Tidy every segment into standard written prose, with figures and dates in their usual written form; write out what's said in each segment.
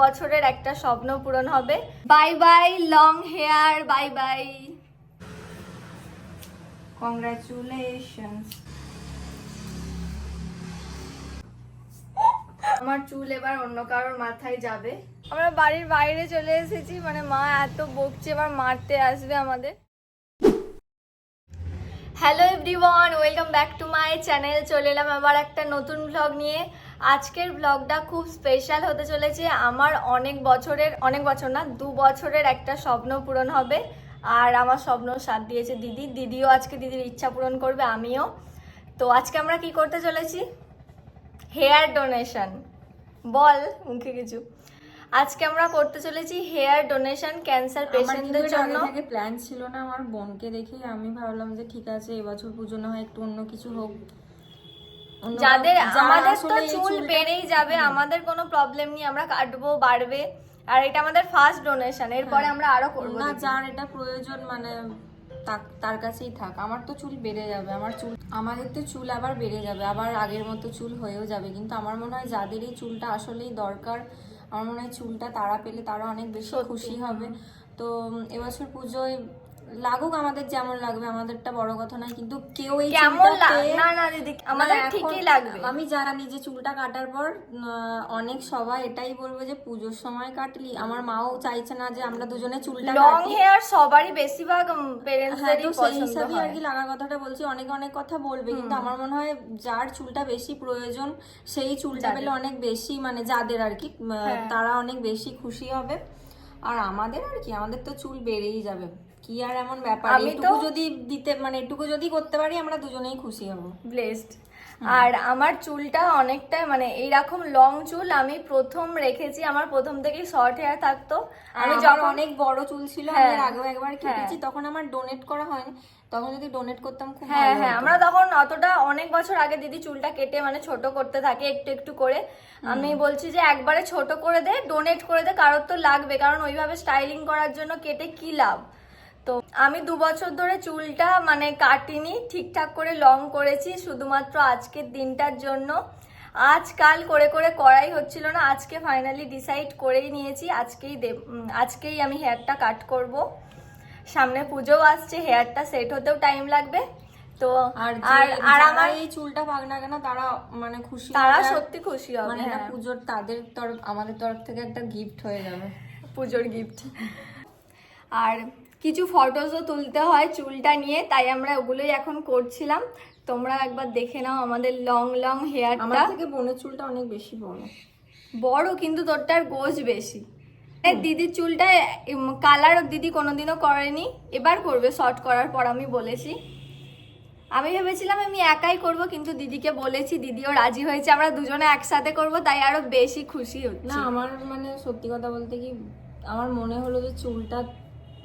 বছরের একটা স্বপ্ন পূরণ হবে। Bye bye long hair, bye bye, congratulations. আমার চুল এবার অন্য কারোর মাথায় যাবে। আমরা বাড়ির বাইরে চলে এসেছি, মানে মা এত বকছে, এবার মারতে আসবে আমাদের। Hello everyone, welcome back to my channel. চলে এলাম আবার একটা নতুন ব্লগ নিয়ে। আজকের ব্লগটা খুব স্পেশাল হতে চলেছে। আমার অনেক বছর না, 2 বছরের একটা স্বপ্ন পূরণ হবে। আর আমার স্বপ্ন সাথ দিয়েছে দিদিও আজকে দিদির ইচ্ছা পূরণ করবে, আমিও। তো আজকে আমরা কি করতে চলেছি? Hair donation. বল মুখে কিছু। আজকে আমরা করতে চলেছি হেয়ার ডোনেশন ক্যান্সার পেশেন্টদের জন্য। আগে প্ল্যান ছিল না, আমার বোনকে দেখে আমি ভাবলাম যে ঠিক আছে এবছর পুজো না হয় একটু অন্য কিছু হোক। আমাদের তো চুল বেড়েই যাবে, আমাদের কোনো প্রবলেম নেই, আমরা কাটবো, বাড়বে। আর এটা আমাদের ফার্স্ট ডোনেশন, এরপরে আমরা আরো করবো। না, যার এটা প্রয়োজন মানে তার কাছেই থাক। আমার তো চুল বেড়ে যাবে, আমাদের তো চুল আবার বেড়ে যাবে, আবার আগের মতো চুল হয়েও যাবে। কিন্তু আমার মনে হয় যাদের এই চুলটা আসলেই দরকার, আমার মনে হয় চুলটা তারা পেলে তারা অনেক বেশি খুশি হবে। তো এবছর পুজোয় লাগুক আমাদের যেমন লাগবে, আমাদেরটা বড় কথা নয়, কিন্তু কেউ এই না দিদি, আমাদের ঠিকই লাগবে। আমি জানি যে চুলটা কাটার পর অনেক সবাই এটাই বলবে যে পুজোর সময় কাটলি। আমার মাও চাইছে না যে আমরা দুজনে চুলটা লং হেয়ার সবারই বেশিরভাগ পেরেন্টসদেরই সেই হিসাবে আর কি লাগা কথাটা বলছি। অনেক কথা বলবে, কিন্তু আমার মনে হয় যার চুলটা বেশি প্রয়োজন সেই চুলটা পেলে অনেক বেশি, মানে যাদের আর কি তারা অনেক বেশি খুশি হবে। আর আমাদের আর কি, আমাদের তো চুল বেড়েই যাবে, কি আর এমন ব্যাপার। এটুকু যদি দিতে, মানে এটুকু যদি করতে পারি আমরা দুজনেই খুশি হব, ব্লেসড। আর আমার চুলটা অনেকটা মানে এইরকম লং চুল আমি প্রথম রেখেছি, আমার প্রথম থেকেই শর্ট হেয়ার থাকতো। আমি যখন অনেক বড় চুল ছিল, আমি আগেও একবার কেটেছি, তখন আমার ডোনেট করা হয়নি। তখন যদি ডোনেট করতাম খুব ভালো হতো। আমরা তখন অতটা, অনেক বছর আগে দিদি চুলটা কেটে মানে ছোট করতে থাকে একটু একটু করে। আমি বলছি যে একবারে ছোট করে দে, ডোনেট করে দে, কারোর তো লাগবে, কারণ ওইভাবে স্টাইলিং করার জন্য কেটে কি লাভ। তো আমি 2 বছর ধরে চুলটা মানে কাটিনি, ঠিকঠাক করে লং করেছি শুধুমাত্র আজকের দিনটার জন্য। আজকাল করে করাই হচ্ছিল না, আজকে ফাইনালি ডিসাইড করেই নিয়েছি আজকেই আমি হেয়ারটা কাট করব। সামনে পুজো আসছে, হেয়ারটা সেট হতেও টাইম লাগবে। তো আর আমার এই চুলটা পাক না কেন তারা মানে খুশি, তারা সত্যি খুশি হবে। মানে পুজোর তাদের তরফ, আমাদের তরফ থেকে একটা গিফট হয়ে যাবে, পুজোর গিফট। আর কিছু ফটোসও তুলতে হয় চুলটা নিয়ে, তাই আমরা ওগুলোই এখন করছিলাম। তোমরা একবার দেখে নাও আমাদের লং হেয়ারটা। আমার থেকে বোনের চুলটা অনেক বেশি বড়, কিন্তু তোরটার গোজ বেশি। দিদির চুলটা কালার দিদি কোনোদিনও করেনি, এবার করবে শর্ট করার পর, আমি বলেছি। আমি ভেবেছিলাম আমি একাই করব, কিন্তু দিদিকে বলেছি, দিদিও রাজি হয়েছে, আমরা দুজনে একসাথে করব, তাই আরো বেশি খুশি হচ্ছে। না, আমার মানে সত্যি কথা বলতে কি, আমার মনে হলো যে চুলটা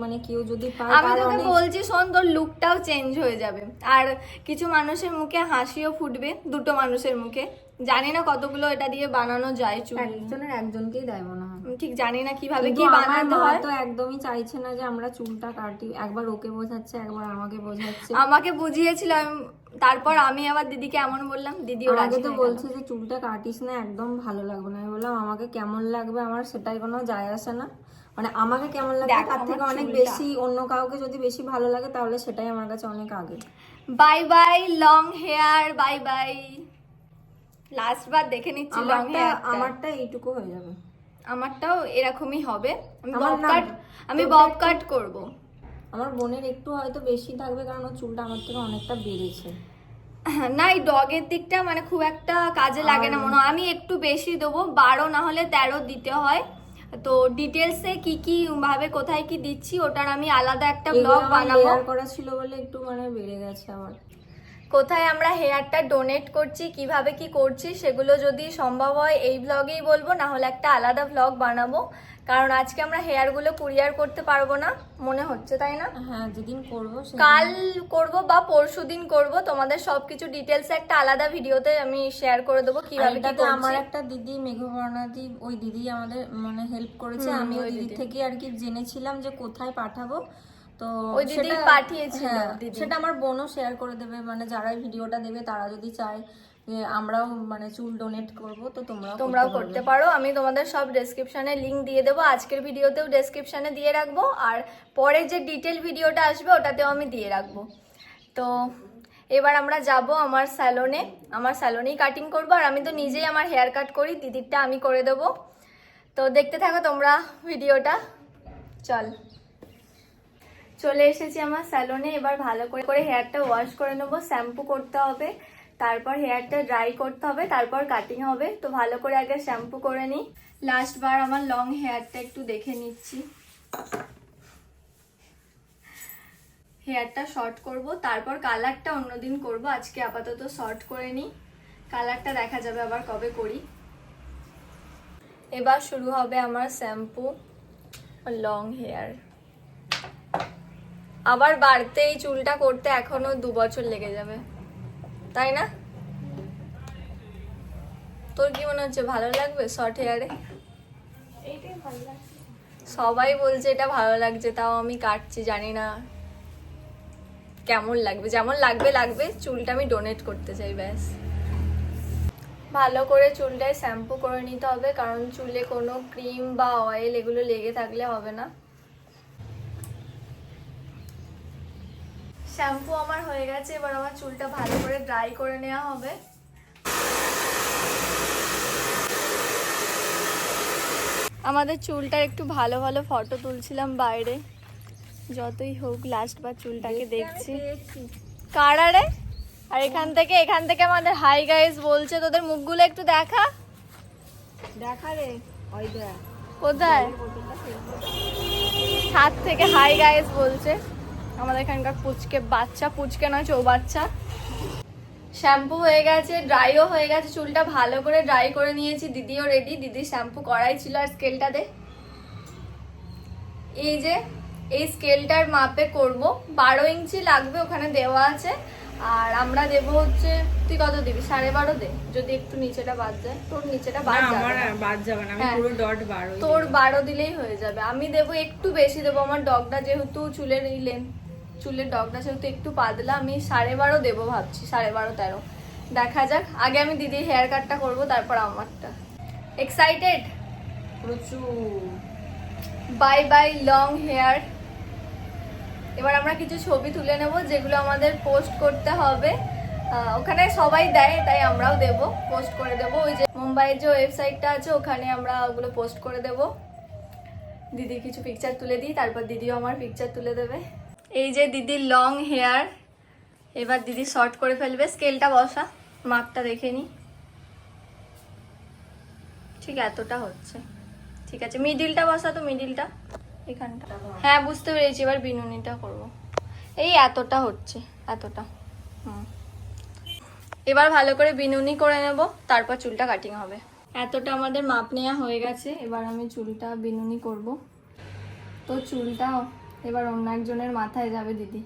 মানে কেউ যদি পায়, আমি তোকে বলছি শোন, তোর লুকটাও চেঞ্জ হয়ে যাবে। আর কিছু মানুষের মুখে হাসিও ফুটবে, 2টো মানুষের মুখে। জানি না কতগুলো এটা দিয়ে বানানো যায় চুল, একজনকেই দেয় মনে হয়, ঠিক জানি না কিভাবে কি বানাতে হয়। তো একদমই চাইছে না যে আমরা চুলটা কাটি, একবার ওকে বোঝাচ্ছে, একবার আমাকে বোঝাচ্ছে। আমাকে বুঝিয়েছিল, তারপর আমি আবার দিদিকে এমন বললাম, দিদিও রাজি তো বলছে যে চুলটা কাটিস না, একদম ভালো লাগবে না। আমি বললাম আমাকে কেমন লাগবে আমার সেটাই কোনো যায় আসে না, মানে আমাকে কেমন লাগবে তার থেকে অনেক বেশি অন্য কাউকে যদি বেশি ভালো লাগে তাহলে সেটাই আমার কাছে অনেক আগে। Bye bye long hair, bye bye. Last বার দেখে নিচ্ছি লং হেয়ার। আমারটা এইটুকু হয়ে যাবে, আমারটাও এরকমই হবে। আমি বব কাট করব। আমার বোনের একটু হয়তো বেশি থাকবে, কারণ ওর চুলটা আমার থেকে অনেকটা বেড়েছে। না, এই ডগের দিকটা মানে খুব একটা কাজে লাগে না মনে হয়, আমি একটু বেশি দেবো, 12 না হলে 13 দিতে হয়। তো ডিটেলসে কি ভাবে কোথায় কি দিচ্ছি ওটার আমি আলাদা একটা ব্লগ বানাবো। হেয়ার করা ছিল বলে একটু মানে বেড়ে গেছে আমার। কোথায় আমরা হেয়ারটা ডোনেট করছি, কিভাবে কি করছি, সেগুলো যদি সম্ভব হয় এই ব্লগেই বলবো, না হলে একটা আলাদা ব্লগ বানাবো। কারণ আজকে আমরা হেয়ারগুলো কুরিয়ার করতে পারবো না মনে হচ্ছে, তাই না? হ্যাঁ, যেদিন করবো কাল করব বা পরশুদিন করব। তোমাদের সবকিছু ডিটেলসে একটা আলাদা ভিডিওতে আমি শেয়ার করে দেবো কিভাবে কি করছি। আমার একটা দিদি, মেঘবর্ণাদি, ওই দিদি আমাদের মানে হেল্প করেছে। আমি ওই দিদি থেকে আর কি জেনেছিলাম যে কোথায় পাঠাবো। তো ওই দিদি পাঠিয়েছিল, সেটা আমার বোনও শেয়ার করে দেবে, মানে যারা ভিডিওটা দেবে তারা যদি চায় আমরাও মানে চুল ডোনেট করব, তো তোমরাও করতে পারো। আমি তোমাদের সব ডেসক্রিপশনে লিংক দিয়ে দেবো, আজকের ভিডিওতেও ডেসক্রিপশনে দিয়ে রাখবো, আর পরে যে ডিটেল ভিডিওটা আসবে ওটাতেও আমি দিয়ে রাখবো। তো এবার আমরা যাব আমার স্যালনে, আমার স্যালনেই কাটিং করবো, আর আমি তো নিজেই আমার হেয়ার কাট করি, দিদিরটা আমি করে দেবো। তো দেখতে থাকো তোমরা ভিডিওটা। চলে এসেছি আমার স্যালনে। এবার ভালো করে হেয়ারটা ওয়াশ করে নেবো, শ্যাম্পু করতে হবে, তারপর হেয়ারটা ড্রাই করতে হবে, তারপর কাটিং হবে। তো ভালো করে আগে শ্যাম্পু করে নিই। লাস্ট বার আমার লং হেয়ারটা একটু দেখে নিচ্ছি। হেয়ারটা শর্ট করব, তারপর কালারটা অন্যদিন করব, আজকে আপাতত শর্ট করে নিই, কালারটা দেখা যাবে আবার কবে করি। এবার শুরু হবে আমার শ্যাম্পু লং হেয়ার। আবার বাড়তে এই চুলটা করতে এখনো 2 বছর লেগে যাবে, তাই না? তোর কি মনে হচ্ছে ভালো লাগবে শর্ট হেয়ারে? এইটাই ভালো লাগছে। সবাই বলছে এটা ভালো লাগছে, তাও আমি কাটছি, জানি না কেমন লাগবে। যেমন লাগবে লাগবে, চুলটা আমি ডোনেট করতে চাই ব্যাস। ভালো করে চুলটায় শ্যাম্পু করে নিতে হবে, কারণ চুলে কোনো ক্রিম বা অয়েল এগুলো লেগে থাকলে হবে না। শ্যাম্পু আমার হয়ে গেছে, এবার আমার চুলটা ভালো করে ড্রাই করে নেওয়া হবে। আমাদের চুলটার একটু ভালো ভালো ফটো তুলছিলাম বাইরে, যতই হোক লাস্ট বার চুলটাকে দেখছি। কারারে আর এখান থেকে আমাদের হাই গাইস বলছে, তোদের মুখগুলো একটু দেখা রে ওই দেখ কোথায়, ছাদ থেকে হাই গাইস বলছে আমাদের এখানকার পুচকে বাচ্চা, পুচকে নয় চৌবাচ্চা। শ্যাম্পু হয়ে গেছে, ড্রাইও হয়ে গেছে, চুলটা ভালো করে ড্রাই করে নিয়েছি। দিদিও রেডি, দিদি শ্যাম্পু করাই ছিল। আর স্কেলটা দে, এই যে এই স্কেলটার মাপে করব, 12 ইঞ্চি লাগবে, ওখানে দেওয়া আছে। আর আমরা দেবো হচ্ছে, তুই কত দিবি? 12.5 দে, যদি একটু নিচেটা বাদ যায়। তোর নিচেটা বাদ যাবে আমার না। বাদ যাবে না, আমি হ্যাঁ। পুরো ডট 12 তোর 12 দিলেই হয়ে যাবে। আমি দেবো একটু বেশি দেবো, আমার ডগটা যেহেতু চুলের ডগটা যেহেতু একটু পাতলা, আমি 12.5 দেবো ভাবছি, 12.5 13 দেখা যাক। আগে আমি দিদির হেয়ার কাটটা করবো, তারপর আমারটা। এক্সাইটেড? প্রচুর। Bye bye long hair. এবার আমরা কিছু ছবি তুলে নেব, যেগুলো আমাদের পোস্ট করতে হবে। ওখানে সবাই দেয়, তাই আমরাও দেব, পোস্ট করে দেব। ওই যে মুম্বাইয়ের যে ওয়েবসাইটটা আছে, ওখানে আমরা ওগুলো পোস্ট করে দেব। দিদির কিছু পিকচার তুলে দিই, তারপর দিদিও আমার পিকচার তুলে দেবে। এই যে দিদির লং হেয়ার, এবার দিদি শর্ট করে ফেলবে। স্কেলটা বসা, মাপটা দেখে নি। ঠিক এতটা হচ্ছে, ঠিক আছে। মিডিলটা বসা, তো মিডিলটা এখানটা। হ্যাঁ বুঝতে পেরেছি, এবার বিনুনিটা করব। এই এতটা হচ্ছে, এতটা। এবার ভালো করে বিনুনি করে নেব, তারপর চুলটা কাটিং হবে। এতটা আমাদের মাপ নেওয়া হয়ে গেছে, এবার আমি চুলটা বিনুনি করব। তো চুলটা এবার অন্য একজনের মাথায় যাবে। দিদি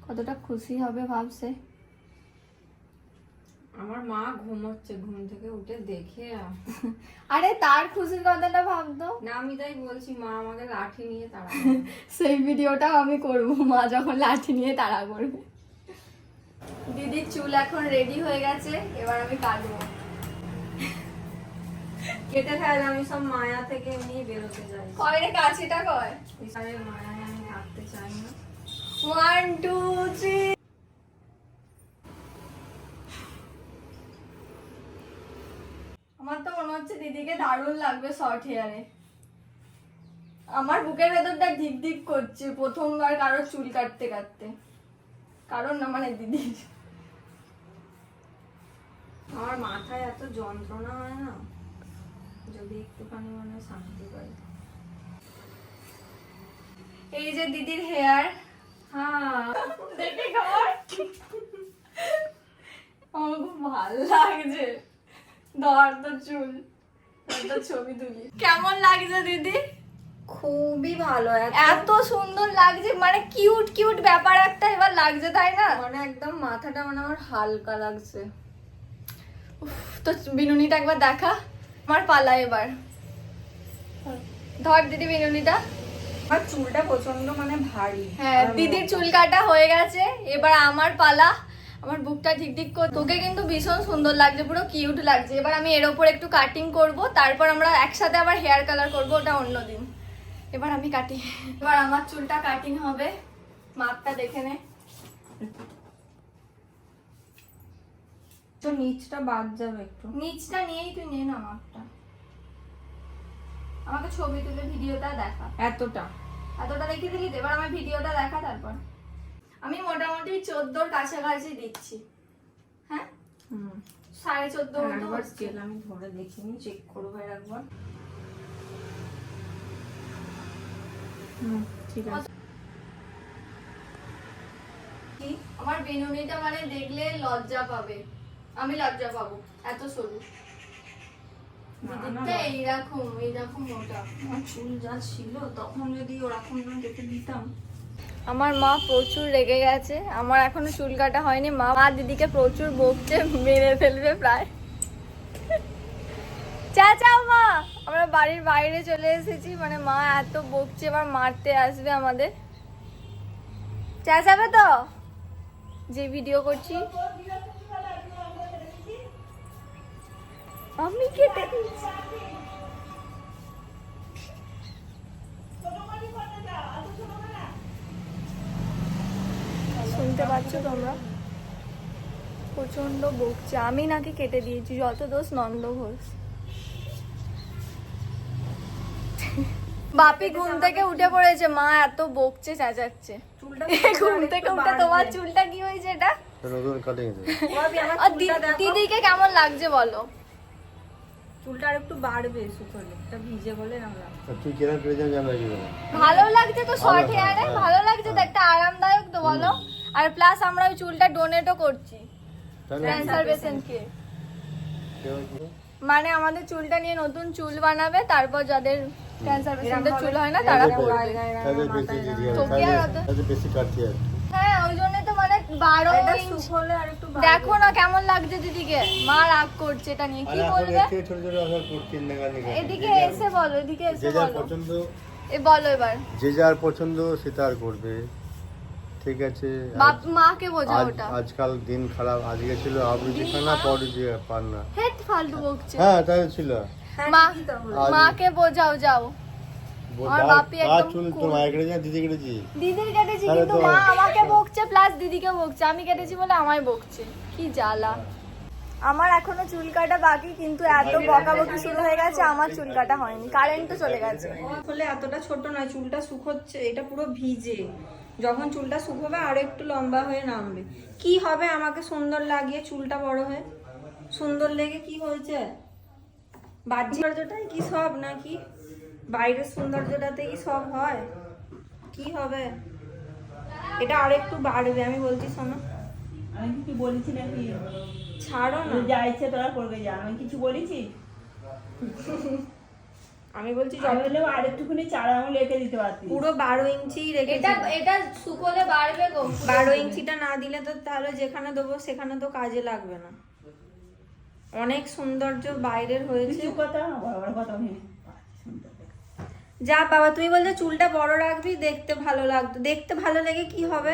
কতটা খুশি হবে ভাবছে। আমার মা ঘুমোচ্ছে, ঘুম থেকে উঠে দেখে আরে তার খুশির কথাটা ভাবতো না, আমি তাই বলছি মা আমাকে লাঠি নিয়ে তাড়া সেই ভিডিওটাও আমি করব, মা যখন লাঠি নিয়ে তাড়া করবে। দিদির চুল এখন রেডি হয়ে গেছে, এবার আমি কাটবো। কেটে ফেলে, আমি সব মায়া থেকে এমনি বেরোতে যাই। কয় রে কাছিটা কয়? বিশালে মায়ায় আমি থাকতে চাই না। 1 2 3। আমার তো মনে হচ্ছে দিদিকে দারুণ লাগবে শর্ট হেয়ারে। আমার বুকের ভেতরটা ধিক ধিক করছে প্রথমবার কারোর চুল কাটতে কাটতে, কারণ না মানে দিদির। আমার মাথায় এত যন্ত্রণা হয় না, যদি একটুখানি মানে শান্তি পাই। এই যে দিদির হেয়ার, হ্যাঁ দেখে কর। আমার খুব ভালো লাগছে। ধর তো চুল, একটা ছবি তুলি। কেমন লাগছে দিদি? খুবই ভালো, এত সুন্দর লাগছে, মানে কিউট কিউট ব্যাপার একটা এবার লাগছে, তাই না? মানে একদম মাথাটা মানে আমার হালকা লাগছে। তো বিনুনিটা একবার দেখা। আমার পালা এবার। ধর দিদি বিনুনিটা। আমার চুলটা প্রচন্ড মানে ভারী। হ্যাঁ দিদির চুল কাটা হয়ে গেছে, এবার আমার পালা। আমার বুকটা ঠিক ঠিক করে। তোকে কিন্তু ভীষণ সুন্দর লাগছে, পুরো কিউট লাগছে। এবার আমি এর ওপর একটু কাটিং করব, তারপর আমরা একসাথে আবার হেয়ার কালার করব, ওটা অন্যদিন। এবার আমি কাটি, এবার আমার চুলটা কাটিং হবে। মাপটা দেখে নে। তো নিচটা বাদ যাবে একটু। নিচটা নিয়েই তুই নে না মাপটা। আমাকে ছবি তুলে ভিডিওটা দেখা। এতটা দেখিয়ে দিলি তো, এবার আমার ভিডিওটা দেখা। তারপর আমি মোটামুটি 14 কাছাকাছি দিচ্ছি। হ্যাঁ, 14.5 মতো একবার হচ্ছে। স্কেল আমি ধরে দেখিনি, চেক করবো একবার। ঠিক আছে। কি আমার বেনুনিটা মানে দেখলে লজ্জা পাবে, আমি লজ্জা পাবো, এত সরু। দিদিটা এইরকম মোটা। আমার চুল যা ছিল তখন যদি ওরকম না কেটে দিতাম। আমার মা প্রচুর রেগে গেছে, আমার এখনো চুল কাটা হয়নি। মা দিদিকে প্রচুর বকছে, মেরে ফেলবে প্রায়। চাচাও মা, আমরা বাড়ির বাইরে চলে এসেছি, মানে মা এত বকছে, এবার মারতে আসবে আমাদের। চেঁচাবে তো যে ভিডিও করছি। আমি কেটে দিচ্ছি। শুনতে পাচ্ছ তোমরা? প্রচন্ড বকছে, আমি নাকি কেটে দিয়েছি, যত দোষ নন্দ ঘোষ। বাপি ঘুম থেকে উঠে পড়েছে, মা এত বকছে, চেঁচাচ্ছে। চুলটা ঘুম থেকে উঠে তোমার চুলটা কি হয়েছে এটা? নতুন কাটিং আর দিদিকে কেমন লাগছে বলো? চুলটা আর একটু বাড়বে শুকোলে, এটা ভিজে বলে আমরা। তুই কেন প্রেজেন্ট জানা কি বলে? ভালো লাগছে তো শর্ট ভালো, হেয়ারে, হ্যাঁ, ভালো লাগছে তো, একটা আরামদায়ক তো বলো। আর প্লাস আমরা ওই চুলটা ডোনেটও করছি ক্যান্সার পেশেন্টকে। মানে আমাদের চুলটা নিয়ে নতুন চুল বানাবে, তারপর যাদের ক্যান্সার পেশেন্টের চুল হয় না তারা করবে। তাদের বেশি দিদি হবে, তোকে আর অত- তাদের বেশি কাটতে আর হ্যাঁ, ওই জন্য তো মানে 12 এটা ইঞ্চ। শুকোলে আর একটু দেখো না কেমন লাগছে দিদিকে, মা রাগ করছে এটা নিয়ে, কি আর এখন বলবে? একটু ছোট ছোট আসার করতেন না গানি এদিকে এসে বলো, এদিকে যে এসে যার বলো, পছন্দ, বলো এবার। যে যার পছন্দ সে তার করবে, ঠিক আছে। মাকে বোঝাও ওটা। আজকাল দিন খারাপ, আজকে ছিল আবৃত্তি খানা, পরে যে পান না। হেড ফালতু বকছে। হ্যাঁ তাই ছিল। মা আজ- মাকে বোঝাও, যাও। আমার বাপি একদম চুল তো cool। মায়ের কেটেছি না দিদি কেটেছি? দিদির কেটেছি, তাহলে কিন্তু তো- মা আমাকে বকছে প্লাস দিদিকে বকছে, আমি কেটেছি বলে আমায় বকছে, কি জ্বালা। আমার এখনো চুল কাটা বাকি, কিন্তু এত বকাবকি শুরু হয়ে গেছে, আমার চুল কাটা হয়নি, কারেন্ট তো চলে গেছে। আসলে এতটা ছোট নয়, চুলটা শুকোচ্ছে, এটা পুরো ভিজে। যখন চুলটা শুকোবে আর একটু লম্বা হয়ে নামবে। কি হবে আমাকে সুন্দর লাগিয়ে চুলটা বড় হয়ে? সুন্দর লেগে কি হয়েছে? বাহ্যিক সৌন্দর্যটাই কি সব নাকি? বাইরের সৌন্দর্যটাতে কি সব হয়? কি হবে? এটা আর একটু বাড়বে, আমি বলছি শোনো। আমি কিছু বলেছি নাকি? ছাড়ো না, যা ইচ্ছে তোরা করবে, যা। আমি কিছু বলেছি? আমি বলছি আমি হলেও আর একটুখানি 4 আঙুল রেখে দিতে পারতি। পুরো 12 ইঞ্চি রেখেছি। এটা শুকোলে বাড়বে গো। 12 ইঞ্চিটা না দিলে তো তাহলে যেখানে দেবো সেখানে তো কাজে লাগবে না। অনেক সৌন্দর্য বাইরের হয়েছে। কিছু কথা বড় বড় কথা নেই। যা বাবা, তুমি বলছো চুলটা বড় রাখবি, দেখতে ভালো লাগতো। দেখতে ভালো লেগে কি হবে?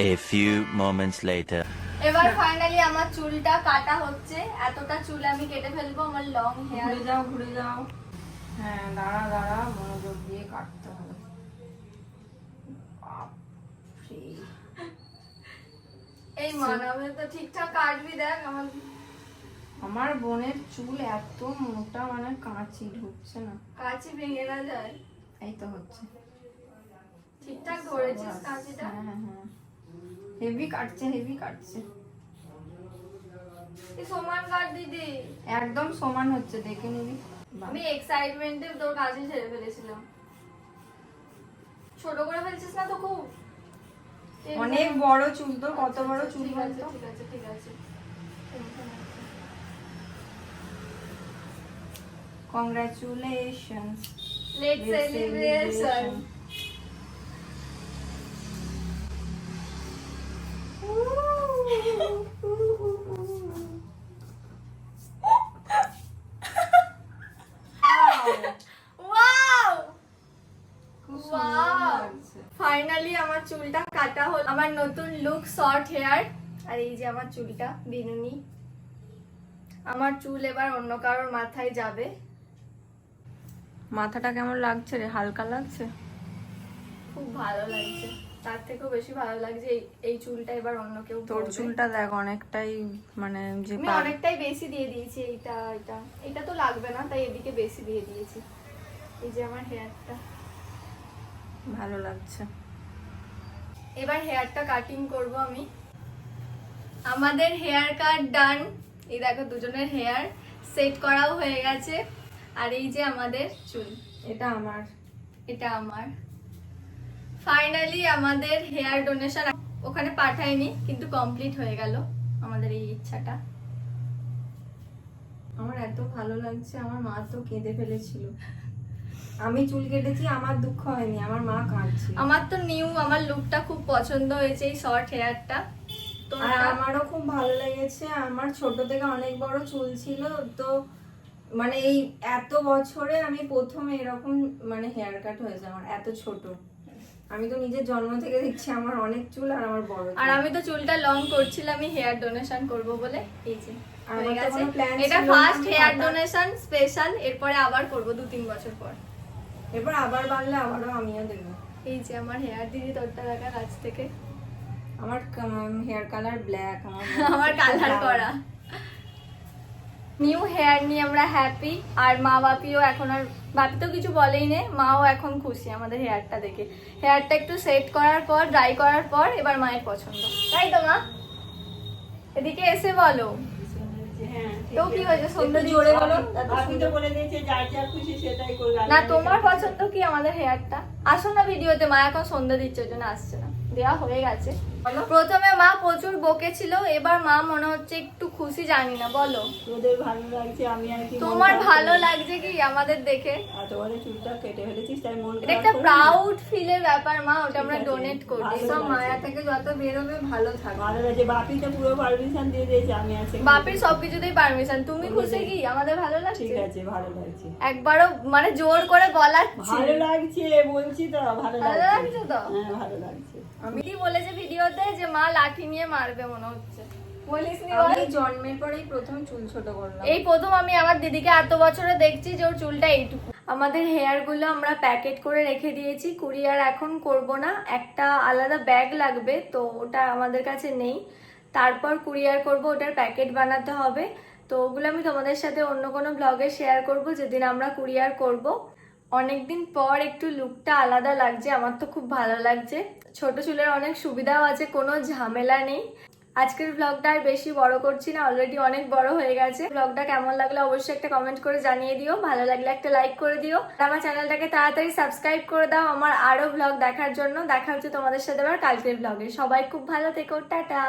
A few moments later. এবার ফাইনালি আমার চুলটা কাটা হচ্ছে, এতটা চুল আমি কেটে ফেলবো, আমার লং হেয়ার। ঘুরে যাও, ঘুরে যাও। হ্যাঁ, দাঁড়া দাঁড়া, মনোযোগ দিয়ে কাটতে হবে। বাপরে। এই মানাবে তো ঠিকঠাক কাটবি, দেখ আমার। আমার বোনের চুল এত মোটা, মানে কাঁচি ঢুকছে না। কাঁচি ভেঙে না যায়। এই তো হচ্ছে। ঠিকঠাক ধরেছিস কাঁচিটা? হ্যাঁ হ্যাঁ হ্যাঁ, হেভি কাটছে, হেভি কাটছে। এই সমান কাট দিদি। একদম সমান হচ্ছে, দেখে নিবি। আমি এক্সাইটমেন্টে তোর কাছে ছেড়ে ফেলেছিলাম। ছোট করে ফেলছিস না তো খুব? অনেক বড় চুল, তোর কত বড় চুল ঠিক আছে, বলতো? ঠিক আছে, ঠিক আছে। কংগ্রাচুলেশনস। Let celebration. ওয়াও, খুব Wow! সুন্দর লাগছে। ফাইনালি আমার চুলটা কাটা হলো, আমার নতুন লুক শর্ট হেয়ার। আর এই যে আমার চুলটা বিনুনি। আমার চুল এবার অন্য কারোর মাথায় যাবে। মাথাটা কেমন লাগছে রে? হালকা লাগছে? খুব ভালো লাগছে, তার থেকেও বেশি ভালো লাগছে এই চুলটা এবার অন্য কেউ তোর করবে। চুলটা দেখ অনেকটাই মানে যে আমি অনেকটাই বেশি দিয়ে দিয়েছি। এটা তো লাগবে না, তাই এদিকে বেশি দিয়ে দিয়েছি। এই যে আমার হেয়ারটা, ভালো লাগছে। এবার হেয়ারটা কাটিং করব আমি। আমাদের হেয়ার কাট ডান। এই দেখো দুজনের হেয়ার সেট করাও হয়ে গেছে। আর এই যে আমাদের চুল, এটা আমার। এটা আমার। ফাইনালি আমাদের হেয়ার ডোনেশন ওখানে পাঠাইনি, কিন্তু কমপ্লিট হয়ে গেল আমাদের এই ইচ্ছাটা। আমার এত ভালো লাগছে, আমার মা তো কেঁদে ফেলেছিল। আমি চুল কেটেছি, আমার দুঃখ হয়নি, আমার মা কাঁদছিল। আমার তো আমার লুকটা খুব পছন্দ হয়েছে, এই শর্ট হেয়ারটা। তো আর আমারও খুব ভালো লেগেছে। আমার ছোট থেকে অনেক বড় চুল ছিল, তো মানে এই এত বছরে আমি প্রথম এরকম মানে হেয়ার কাট হয়েছে আমার এত ছোট। আমি তো নিজের জন্ম থেকে দেখছি আমার অনেক চুল আর আমার বড় চুল। আর আমি তো চুলটা লং করছিলাম আমি হেয়ার ডোনেশন করব বলে। এই যে আর হয়ে আমার তো গেছে। কোনো plan এটা ছিল না, ফার্স্ট আমি হেয়ার হঠাৎ- ডোনেশন স্পেশাল। এরপরে আবার করব 2-3 বছর পর। এরপর আবার বাড়লে আবারও আমিও দেবো। এই যে আমার হেয়ার দিদি তোরটা দেখা কাছ থেকে। আমার হেয়ার কালার ব্ল্যাক। আমার কালার করা নিউ হেয়ার নিয়ে আমরা হ্যাপি। আর মা বাপিও এখন আর, বাপি তো কিছু বলেই নে, মাও এখন খুশি আমাদের হেয়ারটা দেখে। হেয়ারটা একটু সেট করার পর, ড্রাই করার পর এবার মায়ের পছন্দ, তাই তো মা? এদিকে এসে বলো হ্যাঁ তো কি হয়েছে, সন্ধ্যা একটু জোরে জোরে বলো। বলো। আপনি তো বলে দিয়েছে যার যা খুশি সেটাই করবে। না তোমার পছন্দ কি আমাদের হেয়ারটা? আসো না ভিডিওতে, মা এখন সন্ধ্যা দিচ্ছে, ওই জন্য আসছে না। দেওয়া হয়ে গেছে। প্রথমে মা প্রচুর বকেছিল, এবার মা মনে হচ্ছে একটু খুশি, জানি না। বলো তোদের ভালো লাগছে, আমি আর কি মন তোমার খারাপ ভালো করি। লাগছে কি আমাদের দেখে? এত বড় চুলটা কেটে ফেলেছিস তাই মন এটা খারাপ একটা করবি? প্রাউড ফিলের ব্যাপার মা, ওটা আমরা ঠিক আছে, ডোনেট করি। ভালো সব লাগছে। মায়া থেকে যত বেরোবে ভালো থাকবে। ভালো লাগছে, বাপি তো পুরো পারমিশন দিয়ে দিয়েছে, আমি আছে বাপির সবকিছুতেই পারমিশন। তুমি খুশি কি আমাদের ভালো লাগছে? ঠিক আছে, ভালো লাগছে, একবারও মানে জোর করে বলাচ্ছি। ভালো লাগছে বলছি তো, ভালো ভালো লাগছে। লাগছে তো? হ্যাঁ ভালো লাগছে। আমি বলেছে ভিডিওতে যে মা লাঠি নিয়ে মারবে মনে হচ্ছে, বলিসনি বল? আমি জন্মের পরেই প্রথম চুল ছোট করলাম। এই প্রথম আমি আমার দিদিকে এত বছরে দেখছি যে ওর চুলটা এইটুকু। আমাদের হেয়ার গুলো আমরা প্যাকেট করে রেখে দিয়েছি, কুরিয়ার এখন করব না। একটা আলাদা ব্যাগ লাগবে, তো ওটা আমাদের কাছে নেই। তারপর কুরিয়ার করব, ওটার প্যাকেট বানাতে হবে। তো ওগুলো আমি তোমাদের সাথে অন্য কোনো ব্লগে শেয়ার করব যেদিন আমরা কুরিয়ার করব। অনেকদিন পর একটু লুকটা আলাদা লাগছে, আমার তো খুব ভালো লাগছে। ছোট চুলের অনেক সুবিধাও আছে, কোনো ঝামেলা নেই। আজকের ব্লগটা আর বেশি বড় করছি না, অলরেডি অনেক বড় হয়ে গেছে। ব্লগটা কেমন লাগলো অবশ্যই একটা কমেন্ট করে জানিয়ে দিও, ভালো লাগলে একটা লাইক করে দিও। আর আমার চ্যানেলটাকে তাড়াতাড়ি সাবস্ক্রাইব করে দাও আমার আরো ব্লগ দেখার জন্য। দেখা হচ্ছে তোমাদের সাথে আবার কালকের ব্লগে। সবাই খুব ভালো থেকো, টাটা।